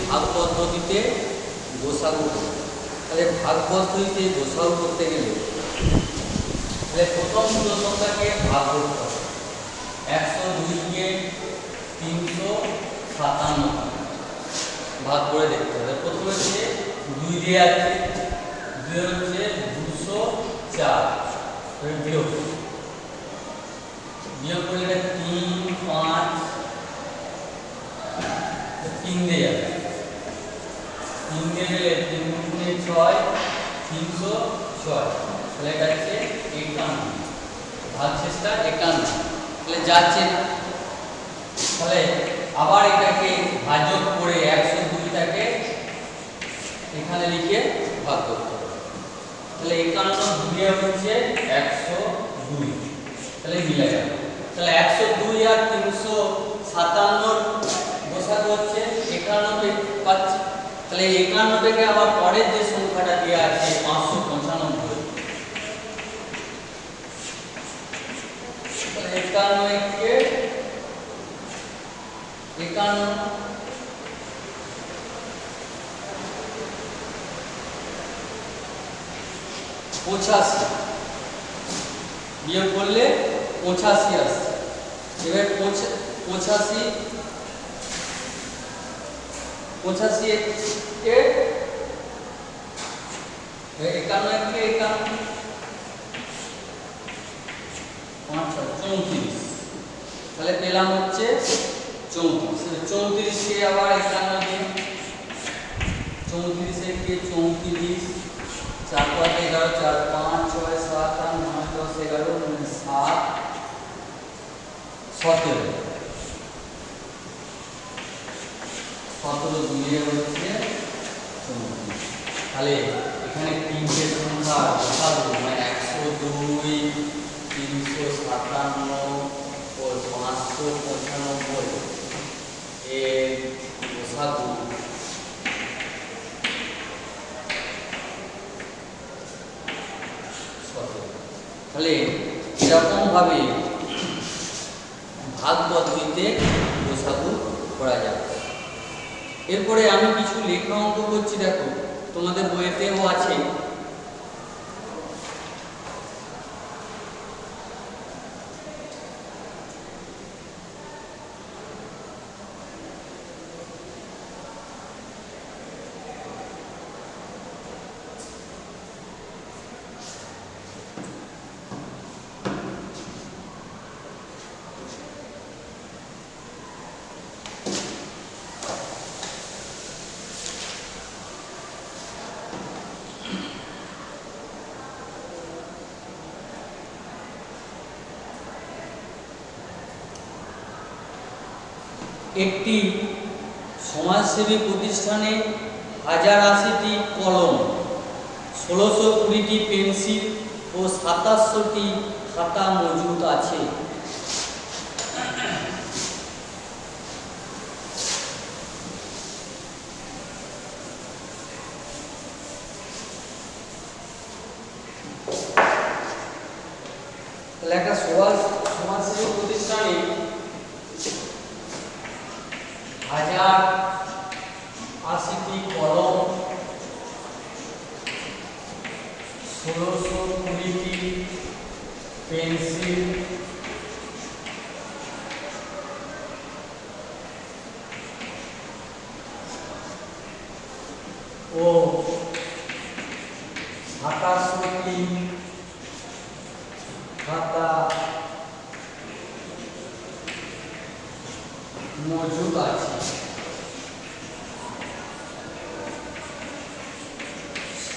ভাগ পদ্ধতিতে গোসাগু করব। তাহলে ভাগ পদ্ধতিতে গোসাগু করতে গেলে তাহলে প্রথম ষোলো সংখ্যাকে ভাগ করতে হবে। 102 কে 357 ভাগ করে দেখতে হবে। প্রথমে হচ্ছে 2 দিয়ে আছে, 2 হচ্ছে 204, বিয়োগ করলে 3 5 3 দিয়ে যাবে, 3 দিয়ে গেলে 3 গুণে 6 306, তাহলে এটা হচ্ছে 51, ভাগ শেষটা 51, তাহলে যাচ্ছে না। তাহলে আবার এটাকে ভাজক করে 102টাকে এখানে লিখে ভাগ করতে হবে। তাহলে 51 দুইয়ে হচ্ছে 102, তাহলে মিলে যাবে। তাহলে 102 আর 357 গোসাগু হচ্ছে 91 পাচ্ছি। তাহলে 91টাকে আবার পরের যে সংখ্যাটা দেওয়া আছে 595, তাহলে 91 কে 51 85 বিয়োগ করলে 85 আসছে। এবার 85 কে 51 কে 51 34, তাহলে পেলাম হচ্ছে 34। 34 কে আবার 51 দিয়ে 34 কে 34 4 5 11 4 5 6 7 8 9 10 11 7 17 দুইয়ে হচ্ছে 34। তাহলে এখানে তিনটে সংখ্যা গোসাগু মানে 102 357 ও 595 এর গোসাগু তাহলে এরকম ভাবে ভাগ পদ্ধতিতে গোসাগু করা যাবে। এরপরে আমি কিছু লেখা অঙ্ক করছি, দেখো তোমাদের বইতেও আছে। একটি সমাজসেবী প্রতিষ্ঠানে 1080টি কলম, 1620টি পেন্সিল ও 2700টি খাতা মজুদ আছে। তাহলে একটা সমাজসেবী প্রতিষ্ঠানে 1080টি কলম, 1620টি পেন্সিল ও 27টি খাতা মজুদ আছে।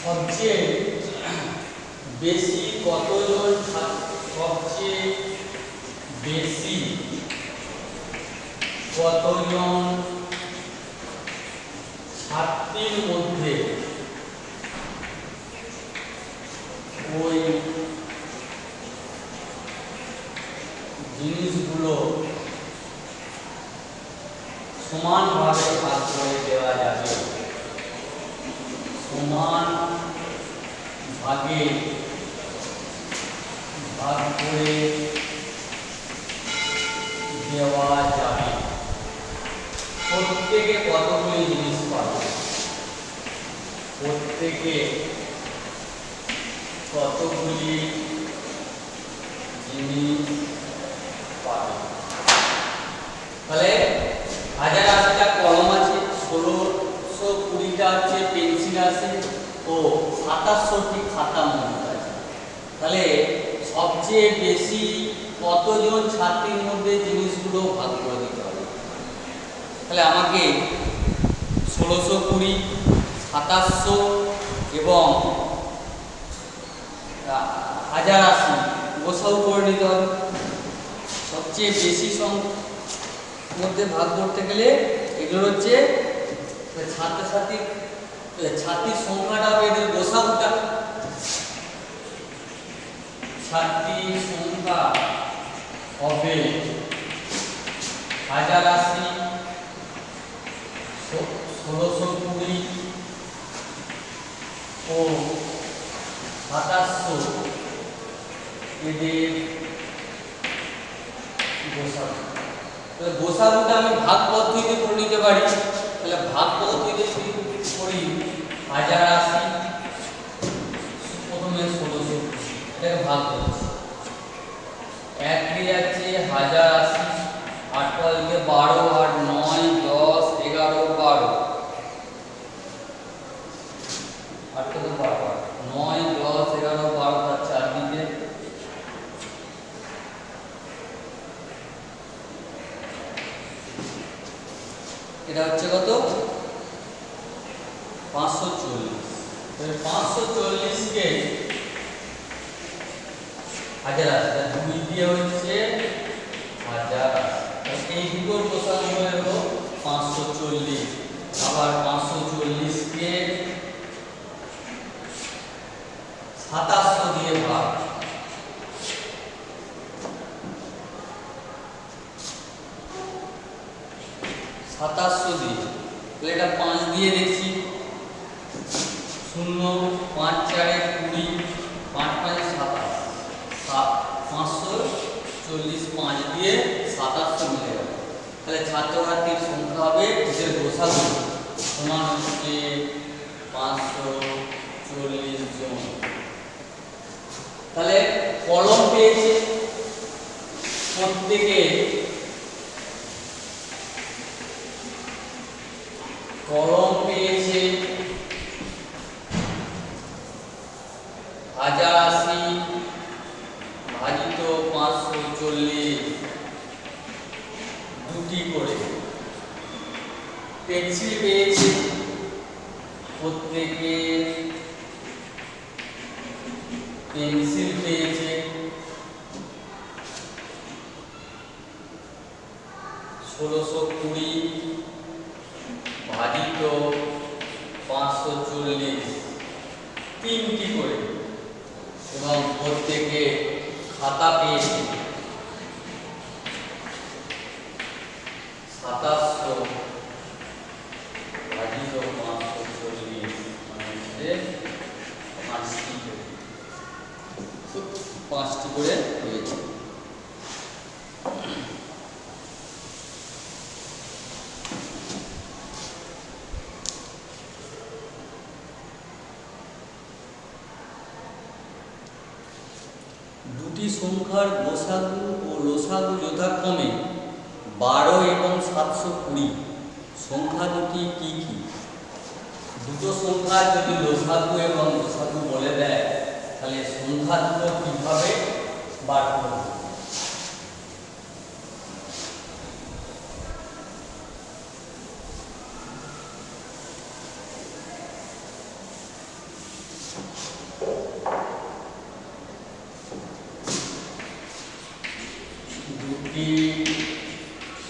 সবচেয়ে বেশি কতজন ছাত্রীর মধ্যে ওই জিনিসগুলো সমানভাবে ভাগ করে দেওয়া যাবে, সমান ভাগে ভাগ করে দেওয়া যাবে। প্রত্যেকে কতগুলি জিনিস পাবে। থেকে কতগুলি জিনিস পাবে। তাহলে 1080টা কলম আছে, 1620টা হচ্ছে পেন্সিল আছে ও 2700টি খাতা মনে আছে। তাহলে সবচেয়ে বেশি কতজন ছাত্রীর মধ্যে জিনিসগুলো ভাগ করে দিতে হবে। তাহলে আমাকে 1620, 2700 এবং 1080 গোছাও করে নিতে হবে। সবচেয়ে বেশি মধ্যে ভাগ করতে গেলে এগুলো হচ্ছে ছাত্রীর সংখ্যাটা হবে, এদের গোছাগুটা ছাত্রীর সংখ্যা হবে 1080, 1620 ও 2700 এদের গোছাগু। তাহলে গোছাগুটা আমি ভাগ পদ্ধতিতে করে নিতে পারি। তাহলে ভাগ পদ্ধতিতে করি 1080 প্রথমে 1620 এটাকে ভাগ করছি। 1 দিয়ে যাচ্ছে 1080, 8 দিয়ে 12, 8 9 10 11 12, 8 থেকে 12 9 10 11 12 তার 4 দিতে এটা হচ্ছে কত 540। তাহলে 540 কে 1080 2 দিয়ে হচ্ছে 1080। এই দুটোর গোছাগু হলো 540। আবার 540 কে 2700 দিয়ে ভাগ, 2700 দিয়ে। তাহলে এটা 5 দিয়ে দেখছি 0 5 4 20 5 5 27 540 5 দিয়ে 2700 মিলে গেল। তাহলে ছাত্রছাত্রীর সংখ্যা হবে এদের গোছাগু সমান হচ্ছে 540 জন। তাহলে কলম পেয়েছে প্রত্যেকে, কলম পেয়েছে 1080 ভাজিত 540 দুটি করে। পেন্সিল পেয়েছে প্রত্যেকে, পেন্সিল পেয়েছে 1620 ভাজিত 540 তিনটি করে। এবং প্রত্যেকে খাতা পেয়েছে 2700 ভাজিত 540 মানে 5টি করে পেয়েছে। দুটি সংখ্যার গোছাগু ও লসাগু যথাক্রমে 12 এবং 720। সংখ্যা দুটি কি কি? দুটো সংখ্যা যদি লসাগু এবং লসাগু বলে দেয় তাহলে সংখ্যা দুটো কিভাবে বার করব? দুটি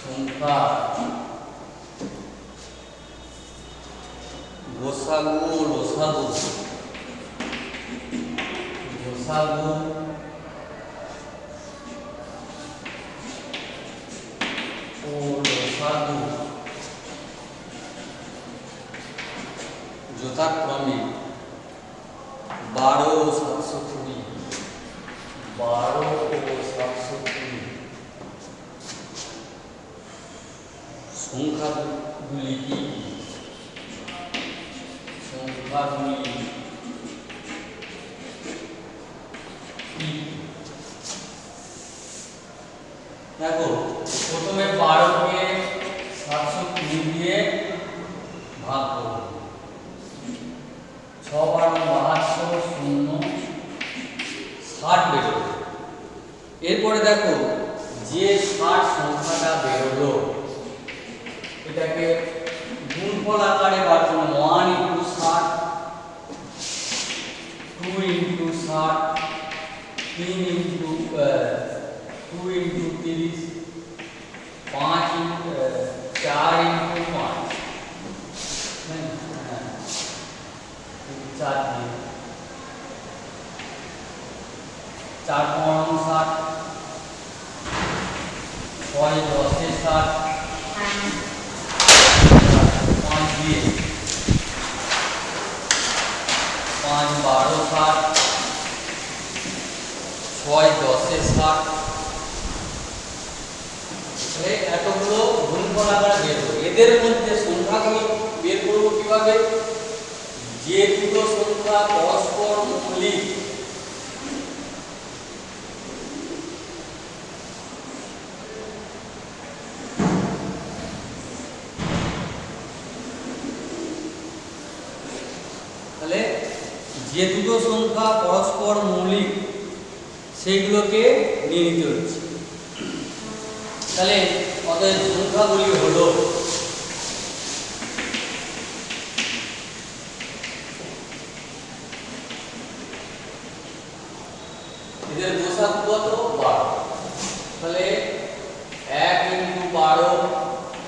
সংখ্যা গোছাগু ও লসাগু, গোছাগু ও লসাগু যথাক্রমে 12 ও 720, 12 ও 720 সংখ্যাগুলি কি? সংখ্যাগুলি দেখো প্রথমে 12 কে 720 দিয়ে ভাগ করব 6 12 72 0 60 বেরোলো। এরপরে দেখো যে 60 সংখ্যাটা বেরোলো এটাকে গুণফল আকারে বার করব 1 * 60 2 * 60 3 * 2 * 30 5 4 * 5 4 দিয়ে 4 × 60 6 × 10 = 60 5 দিয়ে 5 × 12 = 60 6 × 10 = 60 এতগুলো গুণফল আকারে বের করব। এদের মধ্যে সংখ্যাগুলো বের করব কিভাবে? যে দুটো সংখ্যা পরস্পর মৌলিক তাহলে যে দুটো সংখ্যা পরস্পর মৌলিক সেইগুলোকে নিয়ে নিতে হচ্ছে। তাহলে অতএব সংখ্যাগুলি হলো এদের গোসাগু কত 12 তাহলে 1 × 12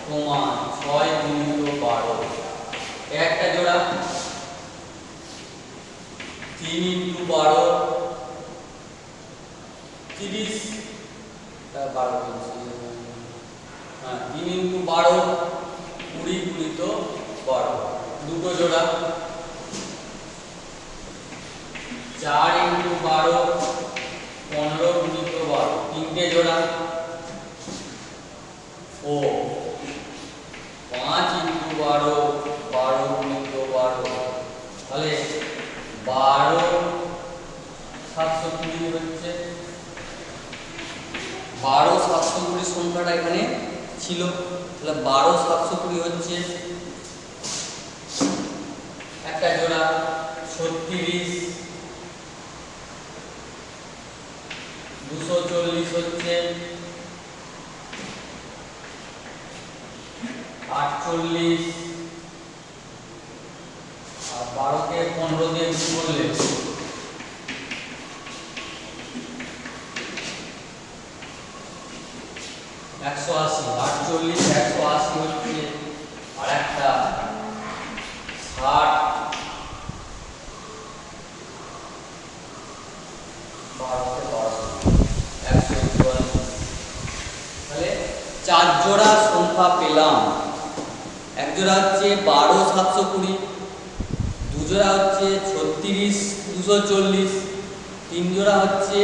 সমান 6 × 12 একটা জোড়া 3 × 12 30 12 3 × 12 20 × 12 দুটো জোড়া 4 × 12 15 × 12 তিনটে জোড়া ও 5 × 12 12 × 12 তাহলে 12 720 হচ্ছে 12 720 সংখ্যাটা এখানে ছিল তাহলে 12 720 হচ্ছে একটা জোড়া 36 240 হচ্ছে 48 আর 12 কে 15 দিয়ে গুণ করলে 180 48 180 হচ্ছে আর একটা 60 12 কে 144 তাহলে চার জোড়া সংখ্যা পেলাম। এক জোড়া হচ্ছে 12 720 দু জোড়া হচ্ছে 36 240 তিন জোড়া হচ্ছে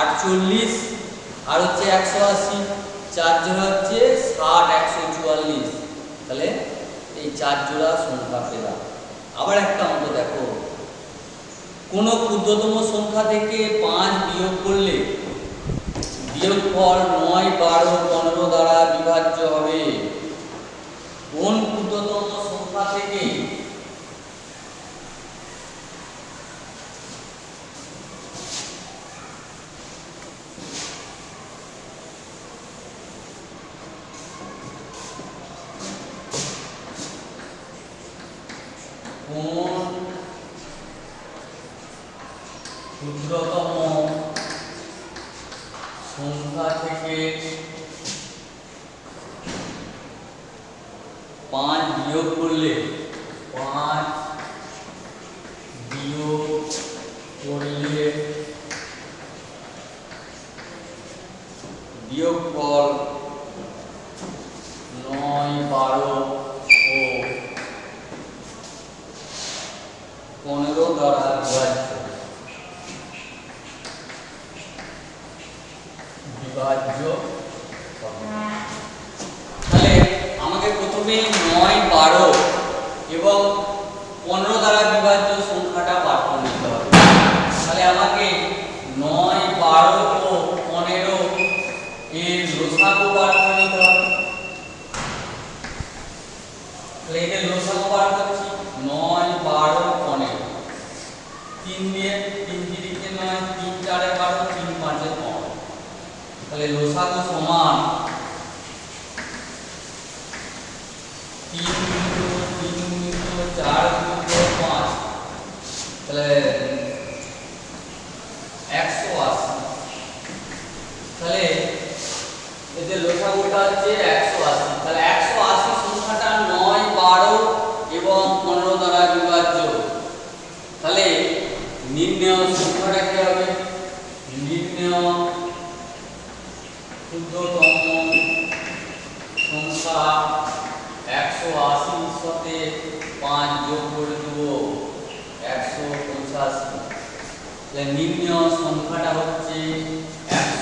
48 আর হচ্ছে 180 চার জোড়া হচ্ছে 60 144 তাহলে এই চার জোড়া সংখ্যা পেলাম। আবার একটা অঙ্ক দেখো কোন ক্ষুদ্রতম সংখ্যা থেকে 5 বিয়োগ করলে বিয়োগফল 9 12 15 দ্বারা বিভাজ্য হবে। কোন ক্ষুদ্রতম সংখ্যা থেকে কোন ক্ষুদ্রতম সংখ্যা থেকে 5 বিয়োগ করলে 5 বিয়োগ করলে বিয়োগফল 9 12 ও 15 দ্বারা বিভাজ্য তাহলে আমাকে প্রথমে 9 12 এবং 15 দ্বারা বিভাজ্য সংখ্যাটা বার করে নিতে হবে। তাহলে আমাকে 9, 12 ও 15 এর লসাগু বার করে নিতে হবে। তাহলে এদের লসাগু বার করছি 9, 12, 15। 3 দিয়ে 3 দিকে 9, 3 4 12, 3 5 15। তাহলে লসাগু সমান 3 4 5, তাহলে 180। তাহলে এদের লসাগুটা হচ্ছে 180। তাহলে 180 সংখ্যাটা 9, 12 এবং 15 দ্বারা বিভাজ্য। তাহলে নির্ণেয় সংখ্যাটা কি হবে? নির্ণেয় ক্ষুদ্রতম সংখ্যা 180 সাথে 5 যোগ করে দেব 185। তাহলে নির্ণেয় সংখ্যাটা হচ্ছে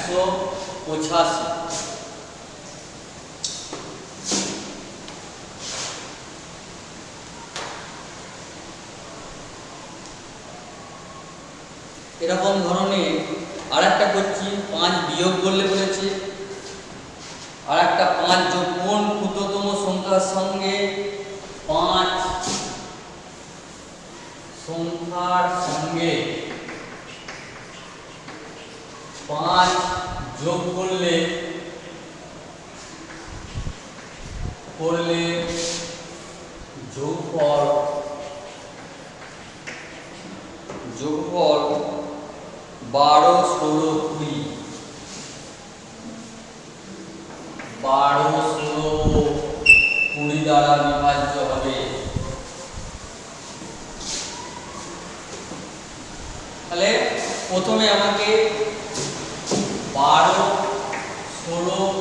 185। এরকম ধরনের আরেকটা করছি, 5 বিয়োগ করলে বলেছে, আরেকটা 5 যোগ কোন ক্ষুদ্রতম সংখ্যার সঙ্গে 5 সংখ্যার সঙ্গে 5 যোগ করলে যোগফল 12, 16, 20, 12, 16, 20 দ্বারা বিভাজ্য হবে। তাহলে প্রথমে আমাকে 12, 16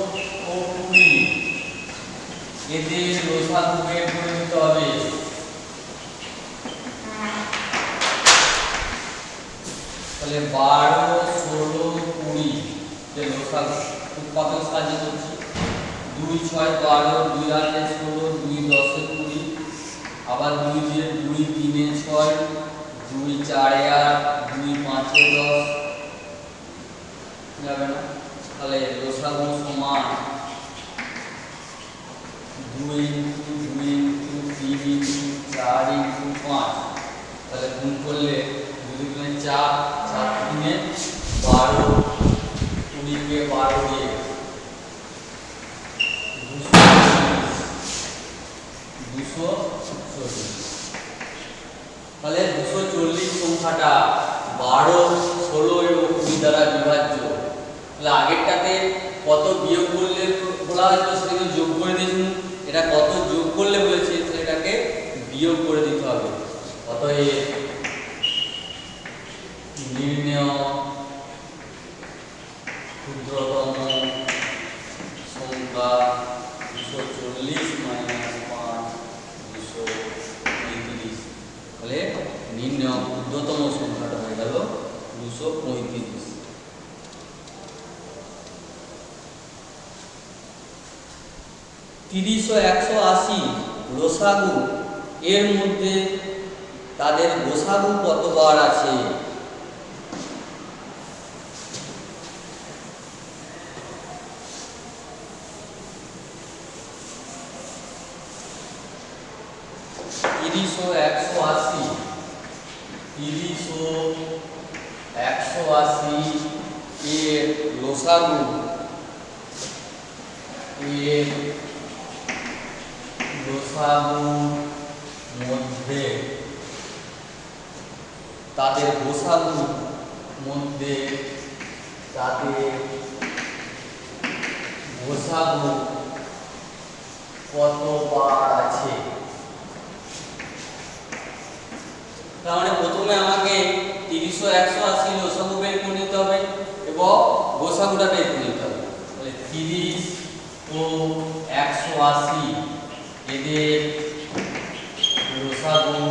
ও 20 এদের লসাগু বের করে নিতে হবে। তাহলে 12, 16, 20 এর লসাগু কত সাহায্য করছি? 2 6 12, 2 8 16, 2 10 20, আবার 2 দিয়ে 2 3 6, 2 4 8, 2 5 10 যাবে না। তাহলে লসাগু সমান 2 × 2 × 3 × 4 × 5। তাহলে গুণ করলে 2 × 4, 4 × 12, 20 কে 12 দিয়ে 240। তাহলে 240 সংখ্যাটা 12, 16 এবং 20 দ্বারা বিভাজ্য। তাহলে আগেরটাতে কত বিয়োগ করলে বলা হয়েছিল সেটাকে যোগ করে দিয়েছি, এটা কত যোগ করলে বলেছে তাহলে এটাকে বিয়োগ করে দিতে হবে। অতএব নির্ণেয় ক্ষুদ্রতম সংখ্যা 240 - 5 235। তাহলে নির্ণেয় ক্ষুদ্রতম সংখ্যাটা হয়ে গেল 235। 30 ও 180 লসাগু এর মধ্যে তাদের গোসাগু কতবার আছে? তিরিশ ও 180 এর লসাগু মধ্যে তাদের গোসাগু মধ্যে তাদের গোসাগু কতবার আছে? তার মানে প্রথমে আমাকে 30 ও 180 লসাগু বের করে নিতে হবে এবং গোসাগুটা বের করে নিতে হবে। তাহলে 30 ও 180 এদের লসাগু,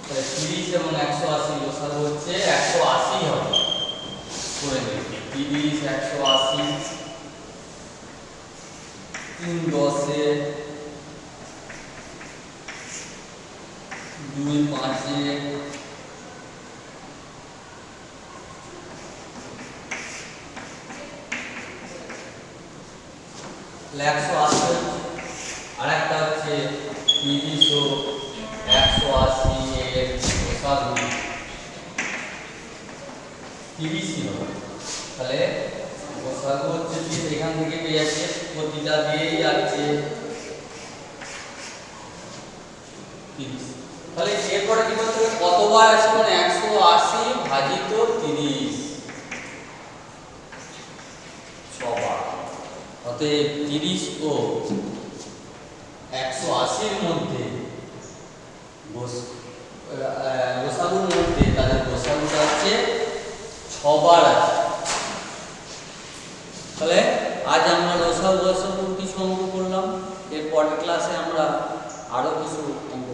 তাহলে 30 এবং 180 লসাগু হচ্ছে 180 হবে। করে নেব 30 180 3 10 2 5 180 আর একটা হচ্ছে 180 এর লসাগু 30 হবে। তাহলে লসাগু হচ্ছে এখান থেকে পেয়ে যাচ্ছে, প্রতিটা দিয়েই যাচ্ছে 30। তাহলে এরপরে কি করতে হবে, কতবার আছে মানে 180 ভাজিত 30 6বার। অতএব 30 ও 180 এর মধ্যে লসাগুর মধ্যে তাদের লসাগুটা হচ্ছে 6বার আছে। তাহলে আজ আমরা লসাগু কিছু অঙ্ক করলাম, এর পরের ক্লাসে আমরা আরো কিছু অঙ্ক